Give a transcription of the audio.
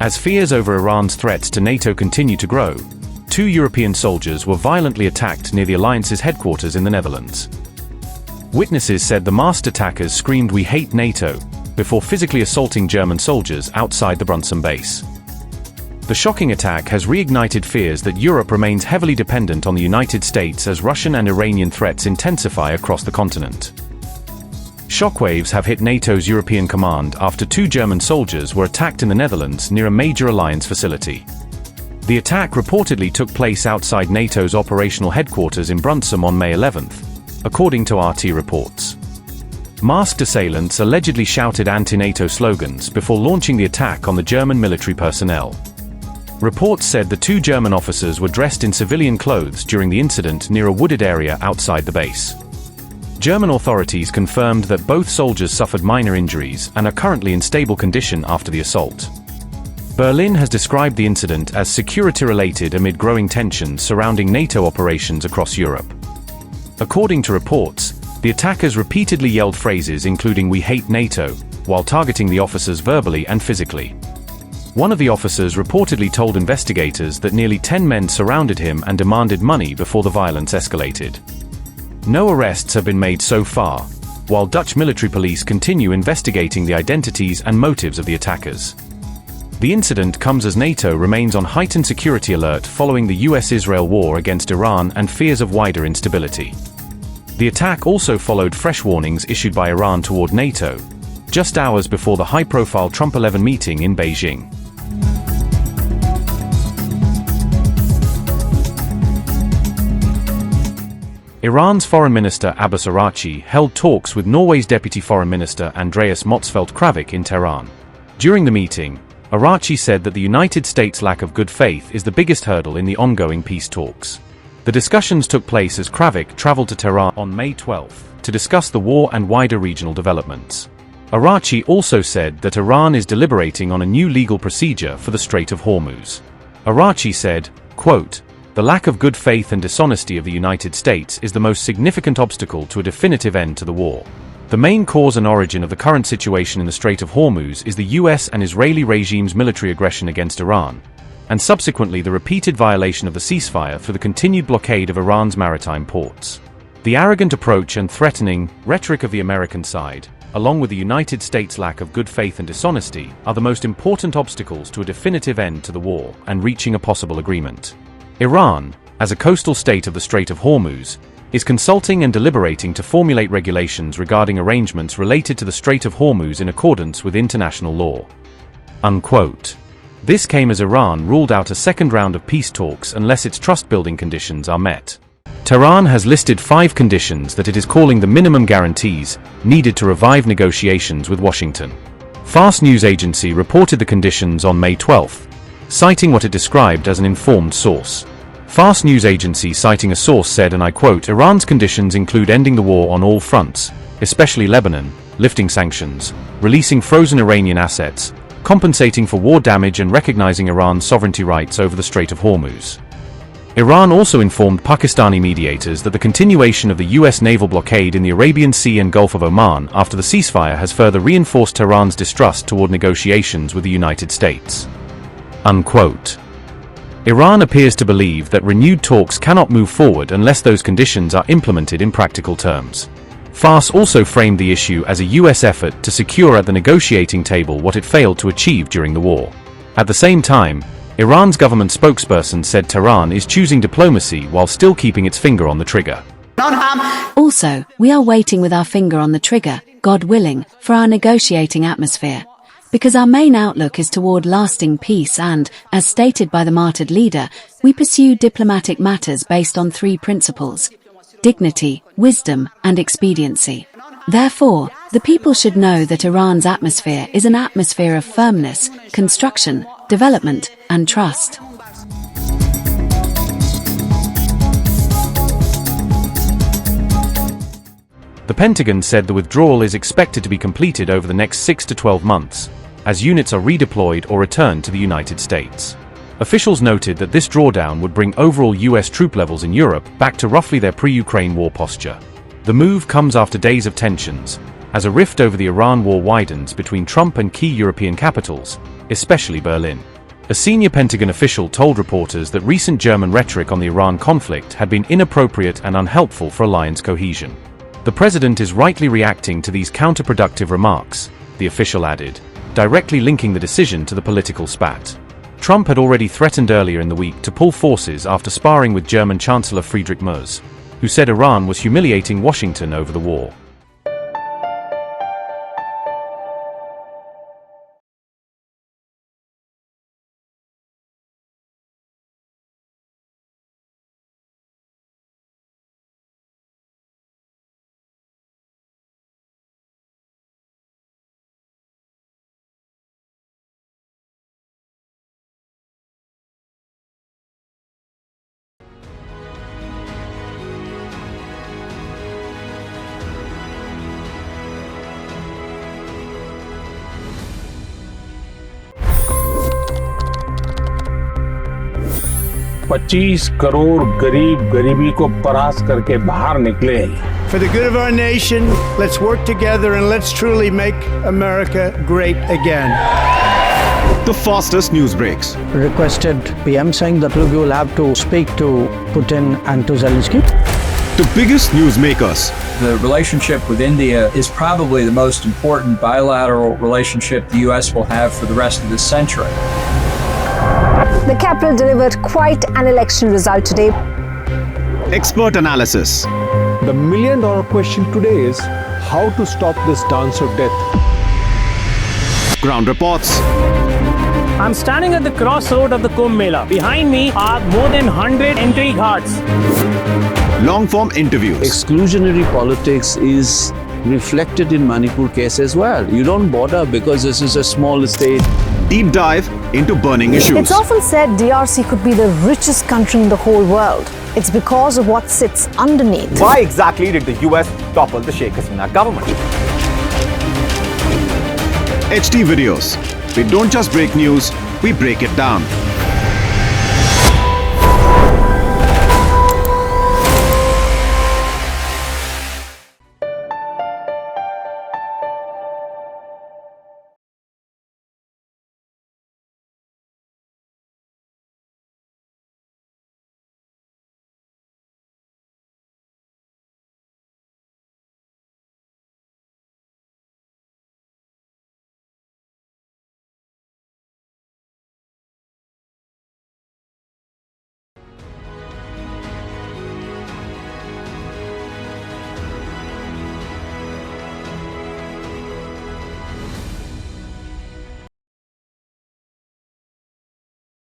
As fears over Iran's threats to NATO continue to grow, 2 European soldiers were violently attacked near the alliance's headquarters in the Netherlands. Witnesses said the masked attackers screamed "We hate NATO" before physically assaulting German soldiers outside the Brunssum base. The shocking attack has reignited fears that Europe remains heavily dependent on the United States as Russian and Iranian threats intensify across the continent. Shockwaves have hit NATO's European command after 2 German soldiers were attacked in the Netherlands near a major alliance facility. The attack reportedly took place outside NATO's operational headquarters in Brunssum on May 11th, according to RT reports. Masked assailants allegedly shouted anti-NATO slogans before launching the attack on the German military personnel. Reports said the 2 German officers were dressed in civilian clothes during the incident near a wooded area outside the base. German authorities confirmed that both soldiers suffered minor injuries and are currently in stable condition after the assault. Berlin has described the incident as security-related amid growing tensions surrounding NATO operations across Europe. According to reports, the attackers repeatedly yelled phrases including "We hate NATO," while targeting the officers verbally and physically. One of the officers reportedly told investigators that nearly 10 men surrounded him and demanded money before the violence escalated. No arrests have been made so far, while Dutch military police continue investigating the identities and motives of the attackers. The incident comes as NATO remains on heightened security alert following the US-Israel war against Iran and fears of wider instability. The attack also followed fresh warnings issued by Iran toward NATO, just hours before the high-profile Trump 11 meeting in Beijing. Iran's Foreign Minister Abbas Araghchi held talks with Norway's Deputy Foreign Minister Andreas Motzfeldt Kravik in Tehran. During the meeting, Araghchi said that the United States' lack of good faith is the biggest hurdle in the ongoing peace talks. The discussions took place as Kravik traveled to Tehran on May 12 to discuss the war and wider regional developments. Araghchi also said that Iran is deliberating on a new legal procedure for the Strait of Hormuz. Araghchi said, quote, "The lack of good faith and dishonesty of the United States is the most significant obstacle to a definitive end to the war. The main cause and origin of the current situation in the Strait of Hormuz is the US and Israeli regime's military aggression against Iran, and subsequently the repeated violation of the ceasefire through the continued blockade of Iran's maritime ports. The arrogant approach and threatening rhetoric of the American side, along with the United States' lack of good faith and dishonesty, are the most important obstacles to a definitive end to the war and reaching a possible agreement. Iran, as a coastal state of the Strait of Hormuz, is consulting and deliberating to formulate regulations regarding arrangements related to the Strait of Hormuz in accordance with international law." Unquote. This came as Iran ruled out a second round of peace talks unless its trust-building conditions are met. Tehran has listed 5 conditions that it is calling the minimum guarantees needed to revive negotiations with Washington. Fars news agency reported the conditions on May 12, citing what it described as an informed source. Fars news agency citing a source said, and I quote, "Iran's conditions include ending the war on all fronts, especially Lebanon, lifting sanctions, releasing frozen Iranian assets, compensating for war damage and recognizing Iran's sovereignty rights over the Strait of Hormuz." Iran also informed Pakistani mediators that the continuation of the US naval blockade in the Arabian Sea and Gulf of Oman after the ceasefire has further reinforced Tehran's distrust toward negotiations with the United States. Unquote. Iran appears to believe that renewed talks cannot move forward unless those conditions are implemented in practical terms. Fars also framed the issue as a US effort to secure at the negotiating table what it failed to achieve during the war. At the same time, Iran's government spokesperson said Tehran is choosing diplomacy while still keeping its finger on the trigger. Also, we are waiting with our finger on the trigger, God willing, for our negotiating atmosphere. Because our main outlook is toward lasting peace and, as stated by the martyred leader, we pursue diplomatic matters based on 3 principles: dignity, wisdom, and expediency. Therefore, the people should know that Iran's atmosphere is an atmosphere of firmness, construction, development, and trust. The Pentagon said the withdrawal is expected to be completed over the next 6 to 12 months, as units are redeployed or returned to the United States. Officials noted that this drawdown would bring overall US troop levels in Europe back to roughly their pre-Ukraine war posture. The move comes after days of tensions, as a rift over the Iran war widens between Trump and key European capitals, especially Berlin. A senior Pentagon official told reporters that recent German rhetoric on the Iran conflict had been inappropriate and unhelpful for alliance cohesion. The president is rightly reacting to these counterproductive remarks, the official added, directly linking the decision to the political spat. Trump had already threatened earlier in the week to pull forces after sparring with German Chancellor Friedrich Merz, who said Iran was humiliating Washington over the war. $25 crore गरीब गरीबी को परास्त करके बाहर निकले। For the good of our nation, let's work together and let's truly make America great again. The fastest news breaks. Requested PM saying that we will have to speak to Putin and to Zelensky. The biggest news makers. The relationship with India is probably the most important bilateral relationship the U.S. will have for the rest of this century. The capital delivered quite an election result today. Expert analysis. The million-dollar question today is how to stop this dance of death. Ground reports. I'm standing at the crossroad of the Kumbh Mela. Behind me are more than 100 entry ghats. Long-form interviews. Exclusionary politics is reflected in Manipur case as well. You don't bother because this is a small state. Deep dive into burning issues. It's often said DRC could be the richest country in the whole world. It's because of what sits underneath. Why exactly did the US topple the Sheikh Hasina government? HT videos. We don't just break news, we break it down.